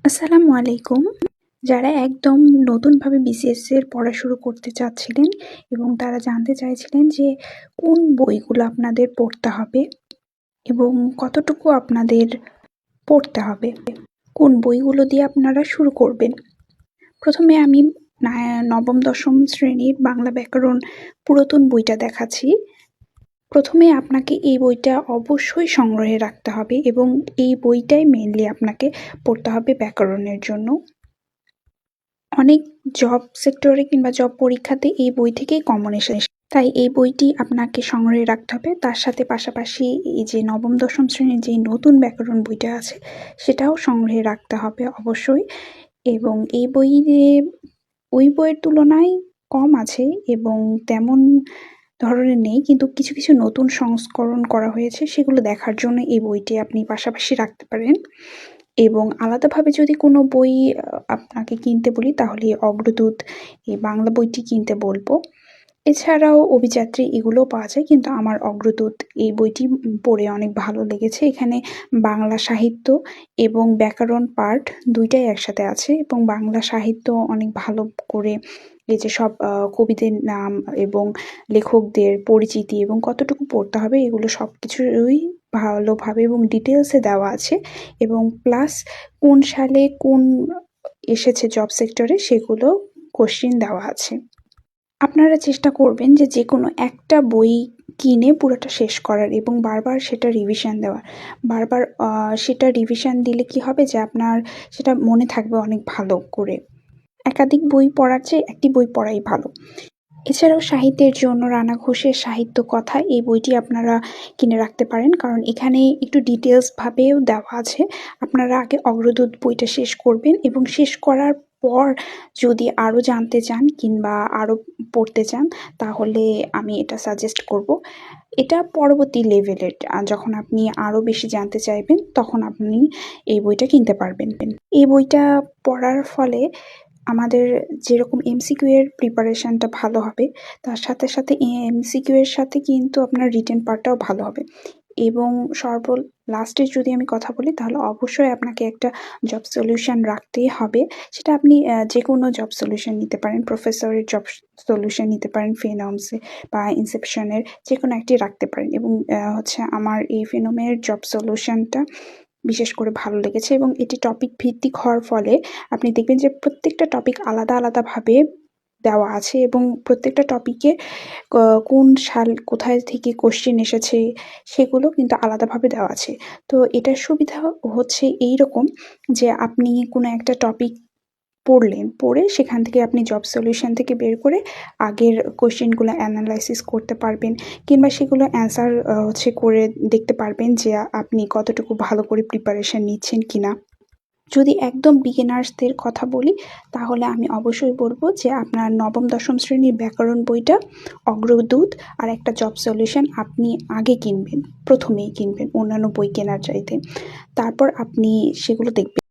আসসালামু আলাইকুম। যারা একদম নতুনভাবে বিসিএস এর পড়া শুরু করতে চাচ্ছিলেন এবং তারা জানতে চাইছিলেন যে কোন বইগুলো আপনাদের পড়তে হবে এবং কতটুকু আপনাদের পড়তে হবে, কোন বইগুলো দিয়ে আপনারা শুরু করবেন। প্রথমে আমি নবম দশম শ্রেণীর বাংলা ব্যাকরণ পুরাতন বইটা দেখাচ্ছি। প্রথমে আপনাকে এই বইটা অবশ্যই সংগ্রহে রাখতে হবে এবং এই বইটাই মেইনলি আপনাকে পড়তে হবে ব্যাকরণের জন্য। অনেক জব সেক্টরে কিংবা জব পরীক্ষাতে এই বই থেকেই কমন এসে, তাই এই বইটি আপনাকে সংগ্রহে রাখতে হবে। তার সাথে পাশাপাশি এই যে নবম দশম শ্রেণীর যে নতুন ব্যাকরণ বইটা আছে সেটাও সংগ্রহে রাখতে হবে অবশ্যই। এবং এই বইয়ে ওই বইয়ের তুলনায় কম আছে এবং তেমন ধরনের নেই, কিন্তু কিছু কিছু নতুন সংস্করণ করা হয়েছে, সেগুলো দেখার জন্য এই বইটি আপনি পাশাপাশি রাখতে পারেন। এবং আলাদাভাবে যদি কোনো বই আপনাকে কিনতে বলি তাহলে অগ্রদূত এই বাংলা বইটি কিনতে বলবো। এছাড়াও অভিযাত্রী এগুলোও পাওয়া যায়, কিন্তু আমার অগ্রদূত এই বইটি পড়ে অনেক ভালো লেগেছে। এখানে বাংলা সাহিত্য এবং ব্যাকরণ পার্ট দুইটাই একসাথে আছে এবং বাংলা সাহিত্য অনেক ভালো করে এই যে সব কবিদের নাম এবং লেখকদের পরিচিতি এবং কতটুকু পড়তে হবে এগুলো সব কিছুই ভালোভাবে এবং ডিটেলসে দেওয়া আছে। এবং প্লাস কোন সালে কোন এসেছে জব সেক্টরে সেগুলো কোশ্চিন দেওয়া আছে। আপনারা চেষ্টা করবেন যে যেকোনো একটা বই কিনে পুরোটা শেষ করার এবং বারবার সেটা রিভিশন দেওয়ার। বারবার সেটা রিভিশন দিলে কি হবে যে আপনার সেটা মনে থাকবে অনেক ভালো করে। একাধিক বই পড়ার চেয়ে একটি বই পড়াই ভালো। এছাড়াও সাহিত্যের জন্য রানা ঘোষের সাহিত্য কথা এই বইটি আপনারা কিনে রাখতে পারেন, কারণ এখানে একটু ডিটেলস ভাবেও দেওয়া আছে। আপনারা আগে অগ্রদূত বইটা শেষ করবেন এবং শেষ করার পর যদি আরও জানতে চান কিংবা আরও পড়তে চান তাহলে আমি এটা সাজেস্ট করব। এটা পরবর্তী লেভেলের, যখন আপনি আরও বেশি জানতে চাইবেন তখন আপনি এই বইটা কিনতে পারবেন। এই বইটা পড়ার ফলে আমাদের যেরকম এমসিকিউ এর প্রিপারেশনটা ভালো হবে, তার সাথে সাথে এমসিকিউ এর সাথে কিন্তু আপনার রিটেন পার্টটাও ভালো হবে। এবং লাস্টে যদি আমি কথা বলি তাহলে অবশ্যই আপনাকে একটা জব সলিউশন রাখতেই হবে। সেটা আপনি যে কোনো জব সলিউশন নিতে পারেন, প্রফেসরের জব সলিউশন নিতে পারেন, ফিনমসে বা ইনসেপশনের যে কোনো একটি রাখতে পারেন। এবং হচ্ছে আমার এই ফিনোমের জব সলিউশনটা বিশেষ করে ভালো লেগেছে এবং এটি টপিক ভিত্তিক হওয়ার ফলে আপনি দেখবেন যে প্রত্যেকটা টপিক আলাদা আলাদাভাবে দেওয়া আছে এবং প্রত্যেকটা টপিকে কোন সাল কোথায় থেকে কোশ্চেন এসেছে সেগুলো কিন্তু আলাদাভাবে দেওয়া আছে। তো এটার সুবিধা হচ্ছে এই রকম যে আপনি কোনো একটা টপিক পড়ে সেখান থেকে আপনি জব সলিউশন থেকে বের করে আগের কোশ্চেনগুলো অ্যানালাইসিস করতে পারবেন কিংবা সেগুলো অ্যান্সার করে দেখতে পারবেন যে আপনি কতটুকু ভালো করে প্রিপারেশন নিচ্ছেন কিনা। যদি একদম বিগিনার্সদের কথা বলি তাহলে আমি অবশ্যই বলবো যে আপনার নবম দশম শ্রেণীর ব্যাকরণ বইটা, অগ্রদূত আর একটা জব সলিউশন আপনি আগে কিনবেন, প্রথমেই কিনবেন অন্যান্য বই কেনার চাইতে। তারপর আপনি সেগুলো দেখবেন।